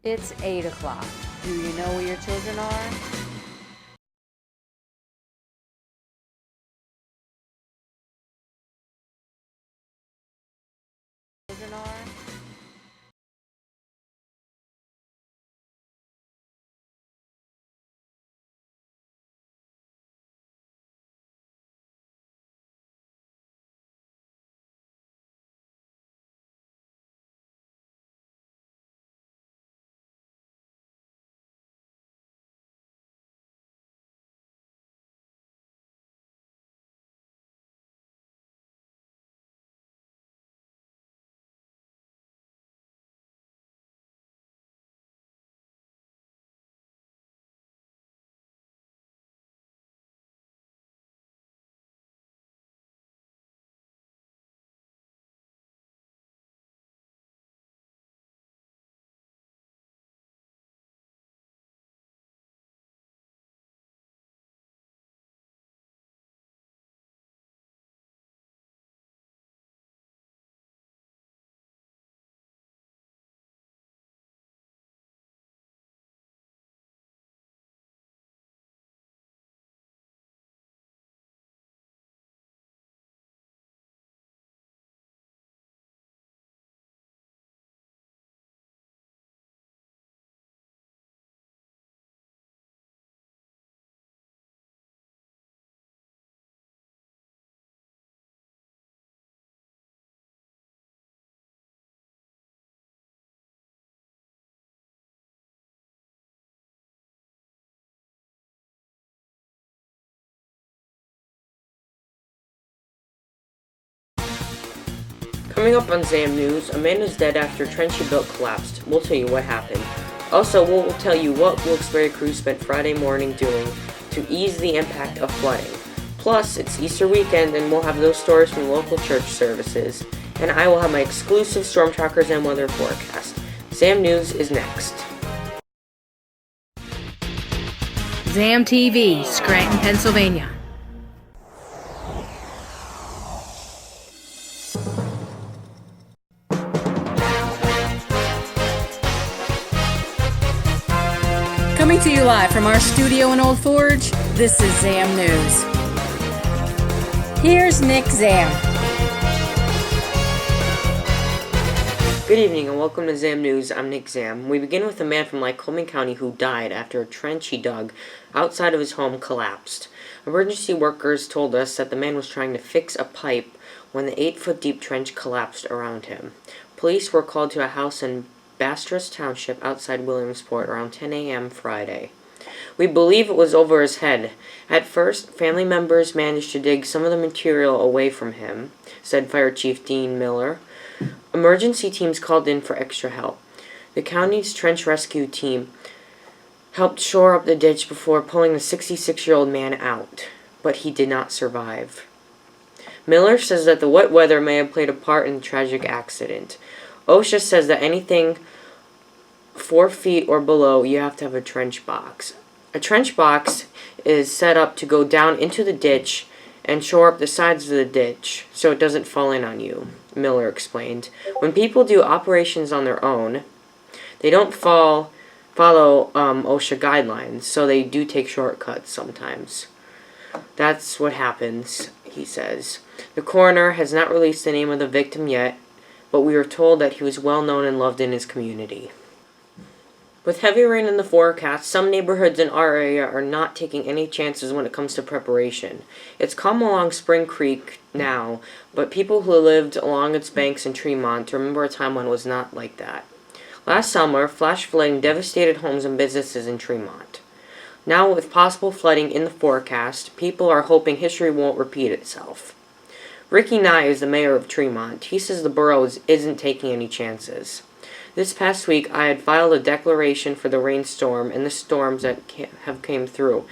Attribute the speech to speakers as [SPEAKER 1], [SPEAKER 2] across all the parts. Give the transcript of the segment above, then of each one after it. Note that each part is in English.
[SPEAKER 1] It's 8 o'clock. Do you know where your children are? Children are?
[SPEAKER 2] Coming up on Zamm News, a man is dead after a trench he built collapsed. We'll tell you what happened. Also, we'll tell you what Wilkes-Barre crew spent Friday morning doing to ease the impact of flooding. Plus, it's Easter weekend and we'll have those stories from local church services. And I will have my exclusive storm trackers and weather forecast. Zamm News is next.
[SPEAKER 3] Zamm TV, Scranton, Pennsylvania. Coming to you live from our studio in Old Forge, this is Zamm News. Here's Nick Zamm.
[SPEAKER 2] Good evening and welcome to Zamm News. I'm Nick Zamm. We begin with a man from Lycoming County who died after a trench he dug outside of his home collapsed. Emergency workers told us that the man was trying to fix a pipe when the 8-foot deep trench collapsed around him. Police were called to a house in Bastress Township outside Williamsport around 10 a.m. Friday. We believe it was over his head. At first, family members managed to dig some of the material away from him, said Fire Chief Dean Miller. Emergency teams called in for extra help. The county's trench rescue team helped shore up the ditch before pulling the 66-year-old man out, but he did not survive. Miller says that the wet weather may have played a part in the tragic accident. OSHA says that anything 4 feet or below, you have to have a trench box. A trench box is set up to go down into the ditch and shore up the sides of the ditch so it doesn't fall in on you, Miller explained. When people do operations on their own, they don't follow OSHA guidelines, so they do take shortcuts sometimes. That's what happens, he says. The coroner has not released the name of the victim yet, but we were told that he was well known and loved in his community. With heavy rain in the forecast, some neighborhoods in our area are not taking any chances when it comes to preparation. It's calm along Spring Creek now, but people who lived along its banks in Tremont remember a time when it was not like that. Last summer, flash flooding devastated homes and businesses in Tremont. Now, with possible flooding in the forecast, people are hoping history won't repeat itself. Ricky Nye is the mayor of Tremont. He says the borough isn't taking any chances. This past week, I had filed a declaration for the rainstorm and the storms that have came through.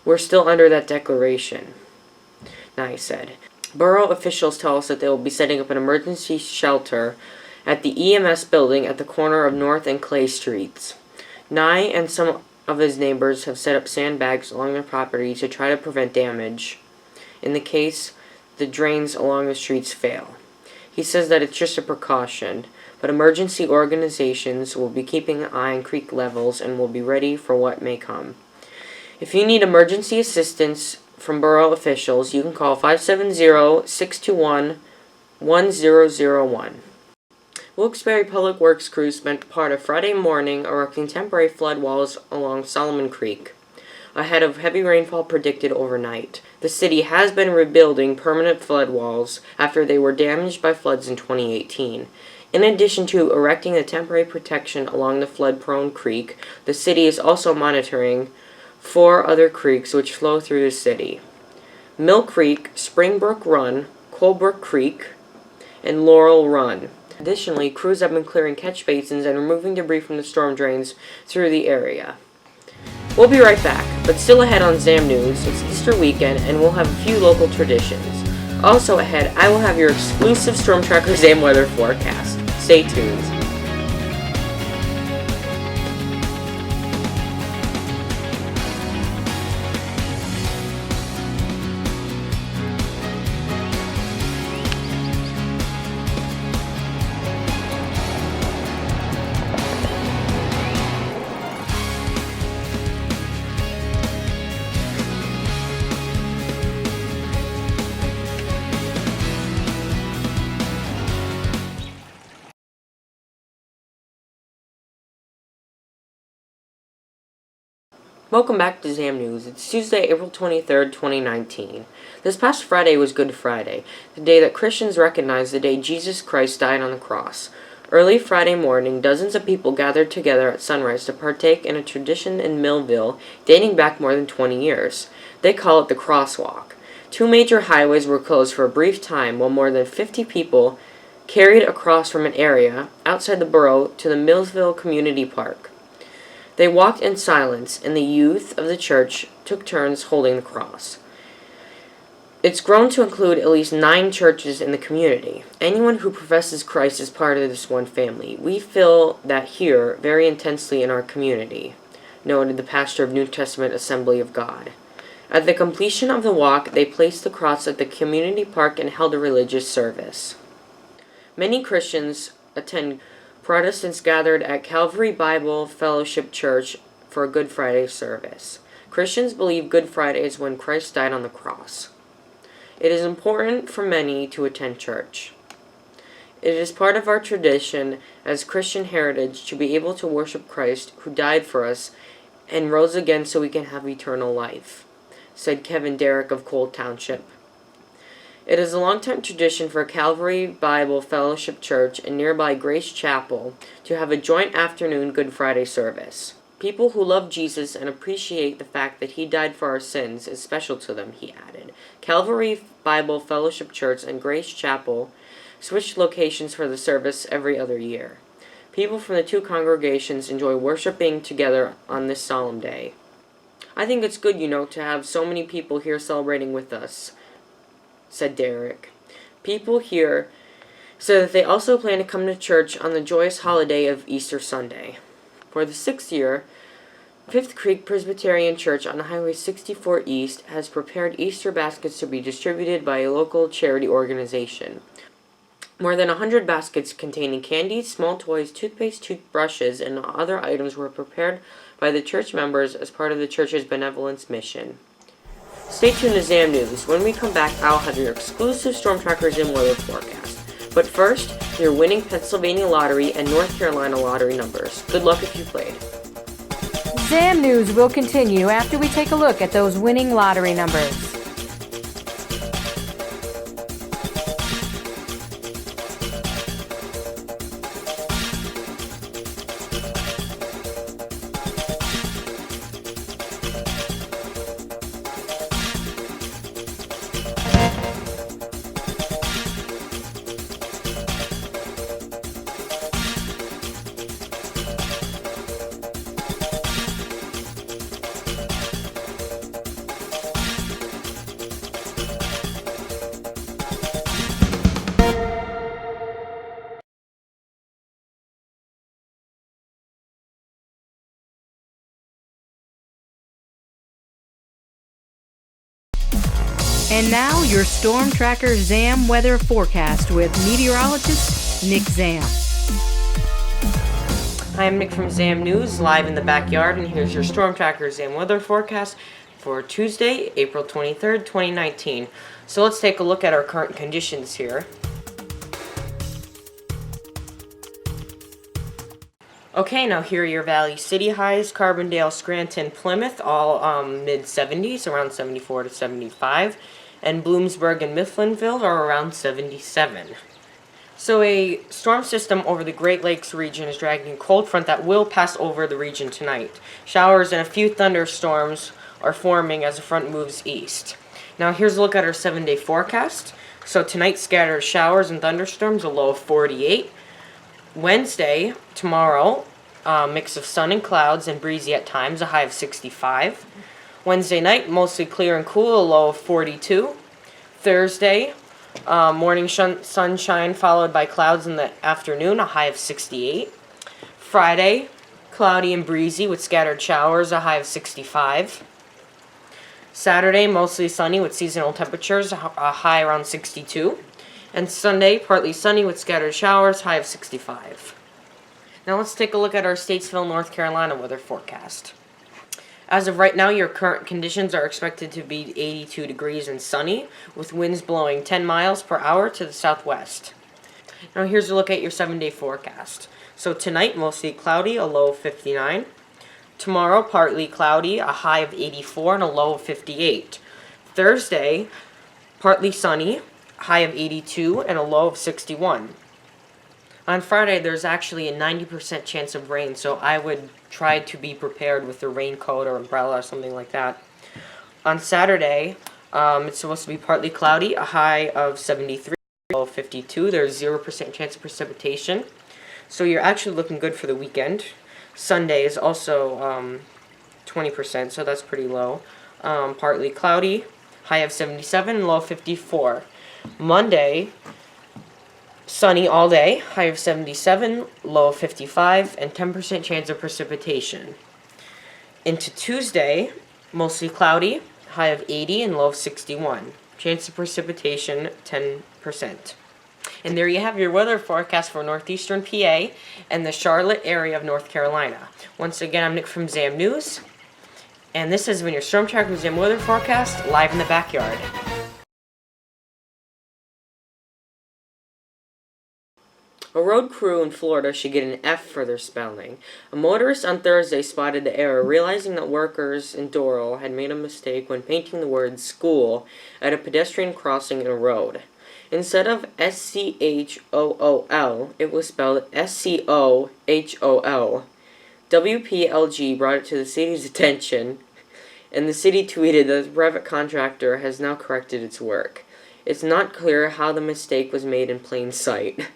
[SPEAKER 2] We're still under that declaration, Nye said. Borough officials tell us that they will be setting up an emergency shelter at the EMS building at the corner of North and Clay Streets. Nye and some of his neighbors have set up sandbags along their property to try to prevent damage in the case the drains along the streets fail. He says that it's just a precaution, but emergency organizations will be keeping an eye on creek levels and will be ready for what may come. If you need emergency assistance from borough officials, you can call 570-621-1001. Wilkes-Barre Public Works crews spent part of Friday morning erecting temporary flood walls along Solomon Creek, ahead of heavy rainfall predicted overnight. The city has been rebuilding permanent flood walls after they were damaged by floods in 2018. In addition to erecting the temporary protection along the flood-prone creek, the city is also monitoring 4 other creeks which flow through the city: Mill Creek, Springbrook Run, Colebrook Creek, and Laurel Run. Additionally, crews have been clearing catch basins and removing debris from the storm drains through the area. We'll be right back, but still ahead on Zamm News, it's Easter weekend and we'll have a few local traditions. Also ahead, I will have your exclusive Storm Tracker Zamm weather forecast. Stay tuned. Welcome back to Zamm News. It's Tuesday, April 23rd, 2019. This past Friday was Good Friday, the day that Christians recognize the day Jesus Christ died on the cross. Early Friday morning, dozens of people gathered together at sunrise to partake in a tradition in Millville dating back more than 20 years. They call it the Crosswalk. 2 major highways were closed for a brief time while more than 50 people carried across from an area outside the borough to the Millville Community Park. They walked in silence, and the youth of the church took turns holding the cross. It's grown to include at least 9 churches in the community. Anyone who professes Christ is part of this one family. We feel that here very intensely in our community, noted the pastor of New Testament Assembly of God. At the completion of the walk, they placed the cross at the community park and held a religious service. Many Christians attend. Protestants gathered at Calvary Bible Fellowship Church for a Good Friday service. Christians believe Good Friday is when Christ died on the cross. It is important for many to attend church. It is part of our tradition as Christian heritage to be able to worship Christ who died for us and rose again so we can have eternal life, said Kevin Derrick of Cole Township. It is a long-time tradition for Calvary Bible Fellowship Church and nearby Grace Chapel to have a joint afternoon Good Friday service. People who love Jesus and appreciate the fact that he died for our sins is special to them, he added. Calvary Bible Fellowship Church and Grace Chapel switched locations for the service every other year. People from the 2 congregations enjoy worshiping together on this solemn day. I think it's good, to have so many people here celebrating with us, said Derrick. People here said that they also plan to come to church on the joyous holiday of Easter Sunday. For the 6th year, Fifth Creek Presbyterian Church on Highway 64 East has prepared Easter baskets to be distributed by a local charity organization. More than 100 baskets containing candies, small toys, toothpaste, toothbrushes, and other items were prepared by the church members as part of the church's benevolence mission. Stay tuned to Zamm News. When we come back, I'll have your exclusive Storm Tracker Zamm weather forecast. But first, your winning Pennsylvania lottery and North Carolina lottery numbers. Good luck if you played.
[SPEAKER 1] Zamm News will continue after we take a look at those winning lottery numbers. And now your Storm Tracker Zamm weather forecast with meteorologist Nick Zamm.
[SPEAKER 2] Hi, I'm Nick from Zamm News, live in the backyard, and here's your Storm Tracker Zamm weather forecast for Tuesday, April 23rd, 2019. So let's take a look at our current conditions here. Okay, now here are your Valley City highs. Carbondale, Scranton, Plymouth, all mid-70s, around 74 to 75. And Bloomsburg and Mifflinville are around 77. So a storm system over the Great Lakes region is dragging a cold front that will pass over the region tonight. Showers and a few thunderstorms are forming as the front moves east. Now here's a look at our 7-day forecast. So tonight, scattered showers and thunderstorms, a low of 48. Wednesday, tomorrow, mix of sun and clouds and breezy at times, a high of 65. Wednesday night, mostly clear and cool, a low of 42. Thursday, morning sunshine followed by clouds in the afternoon, a high of 68. Friday, cloudy and breezy with scattered showers, a high of 65. Saturday, mostly sunny with seasonal temperatures, a high around 62. And Sunday, partly sunny with scattered showers, high of 65. Now let's take a look at our Statesville, North Carolina weather forecast. As of right now, your current conditions are expected to be 82 degrees and sunny, with winds blowing 10 miles per hour to the southwest. Now here's a look at your 7-day forecast. So tonight, mostly cloudy, a low of 59. Tomorrow, partly cloudy, a high of 84 and a low of 58. Thursday, partly sunny, high of 82 and a low of 61. On Friday, there's actually a 90% chance of rain, so I would try to be prepared with a raincoat or umbrella or something like that. On Saturday, it's supposed to be partly cloudy, a high of 73, a low of 52. There's 0% chance of precipitation, so you're actually looking good for the weekend. Sunday is also 20%, so that's pretty low. Partly cloudy, high of 77, low of 54. Monday, sunny all day, high of 77, low of 55, and 10% chance of precipitation. Into Tuesday, mostly cloudy, high of 80 and low of 61. Chance of precipitation, 10%. And there you have your weather forecast for northeastern PA and the Charlotte area of North Carolina. Once again, I'm Nick from Zamm News, and this has been your Storm Tracker Zamm weather forecast, live in the backyard. A road crew in Florida should get an F for their spelling. A motorist on Thursday spotted the error, realizing that workers in Doral had made a mistake when painting the word school at a pedestrian crossing in a road. Instead of SCHOOL, it was spelled SCOHOL. WPLG brought it to the city's attention, and the city tweeted that the private contractor has now corrected its work. It's not clear how the mistake was made in plain sight.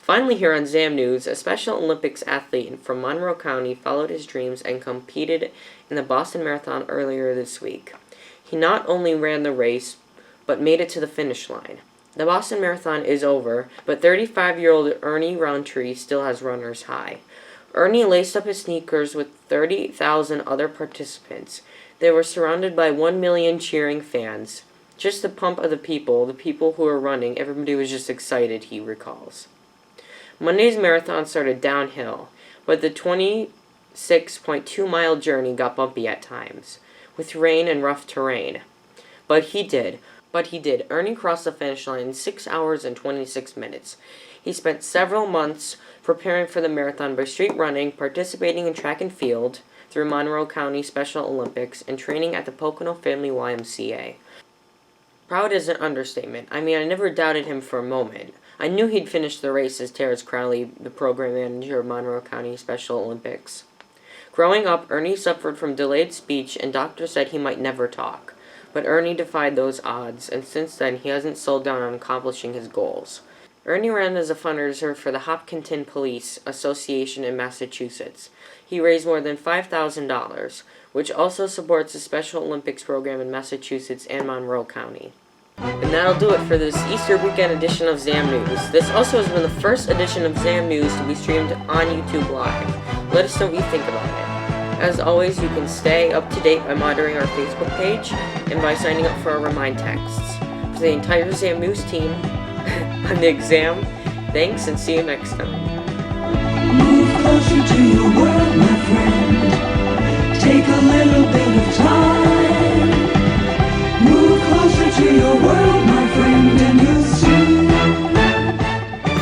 [SPEAKER 2] Finally, here on Zamm News, a Special Olympics athlete from Monroe County followed his dreams and competed in the Boston Marathon earlier this week. He not only ran the race, but made it to the finish line. The Boston Marathon is over, but 35-year-old Ernie Roundtree still has runner's high. Ernie laced up his sneakers with 30,000 other participants. They were surrounded by 1 million cheering fans. Just the pump of the people who were running, everybody was just excited, he recalls. Monday's marathon started downhill, but the 26.2-mile journey got bumpy at times, with rain and rough terrain. But he did. Ernie crossed the finish line in 6 hours and 26 minutes. He spent several months preparing for the marathon by street running, participating in track and field through Monroe County Special Olympics, and training at the Pocono Family YMCA. Proud is an understatement. I never doubted him for a moment. I knew he'd finish the race, says Terrence Crowley, the program manager of Monroe County Special Olympics. Growing up, Ernie suffered from delayed speech, and doctors said he might never talk. But Ernie defied those odds, and since then he hasn't slowed down on accomplishing his goals. Ernie ran as a fundraiser for the Hopkinton Police Association in Massachusetts. He raised more than $5,000, which also supports the Special Olympics program in Massachusetts and Monroe County. And that'll do it for this Easter weekend edition of Zamm News. This also has been the first edition of Zamm News to be streamed on YouTube Live. Let us know what you think about it. As always, you can stay up to date by monitoring our Facebook page and by signing up for our Remind texts. For the entire Zamm News team, I'm Nick Zamm. Thanks, and see you next time.
[SPEAKER 4] closer to your world, my friend. Take a little bit of time. Move closer to your world, my friend, and you'll see.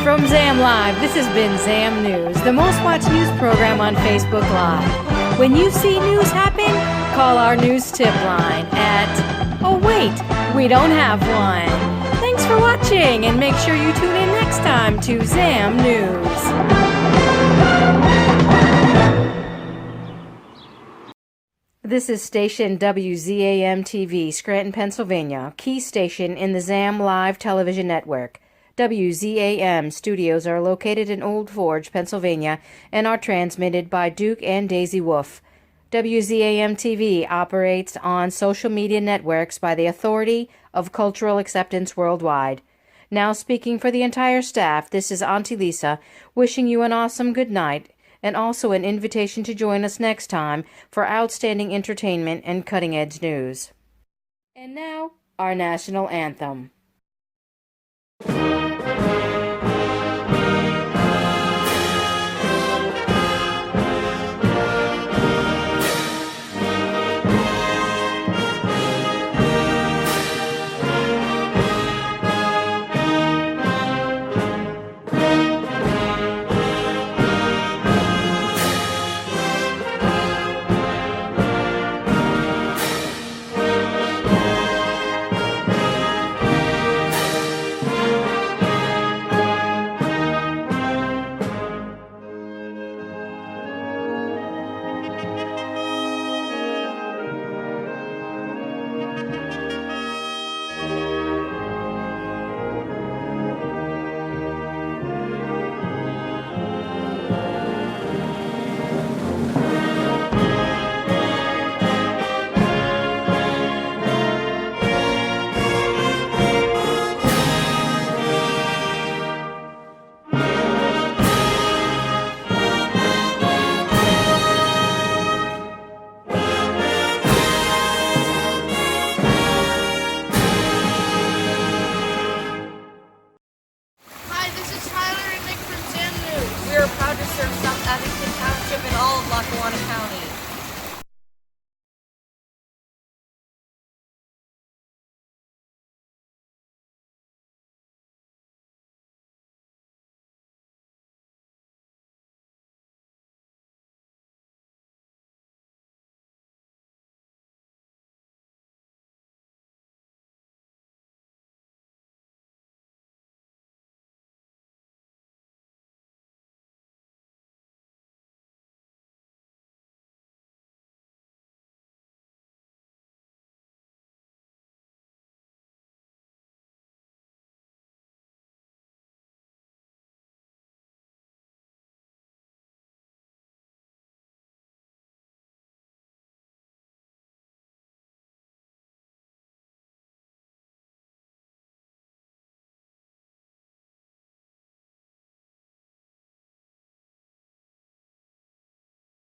[SPEAKER 1] From Zamm Live, this has been Zamm News, the most watched news program on Facebook Live. When you see news happen, call our news tip line at... Oh wait, we don't have one. Thanks for watching, and make sure you tune in next time to Zamm News. This is station WZAM-TV, Scranton, Pennsylvania, key station in the Zamm Live television network. WZAM studios are located in Old Forge, Pennsylvania, and are transmitted by Duke and Daisy Wolf. WZAM-TV operates on social media networks by the Authority of Cultural Acceptance Worldwide. Now speaking for the entire staff, this is Auntie Lisa, wishing you an awesome good night, and also an invitation to join us next time for outstanding entertainment and cutting-edge news. And now, our national anthem.
[SPEAKER 5] Hi, this is Tyler and Nick from Zamm News. We are proud to serve South Abington Township and all of Lackawanna County.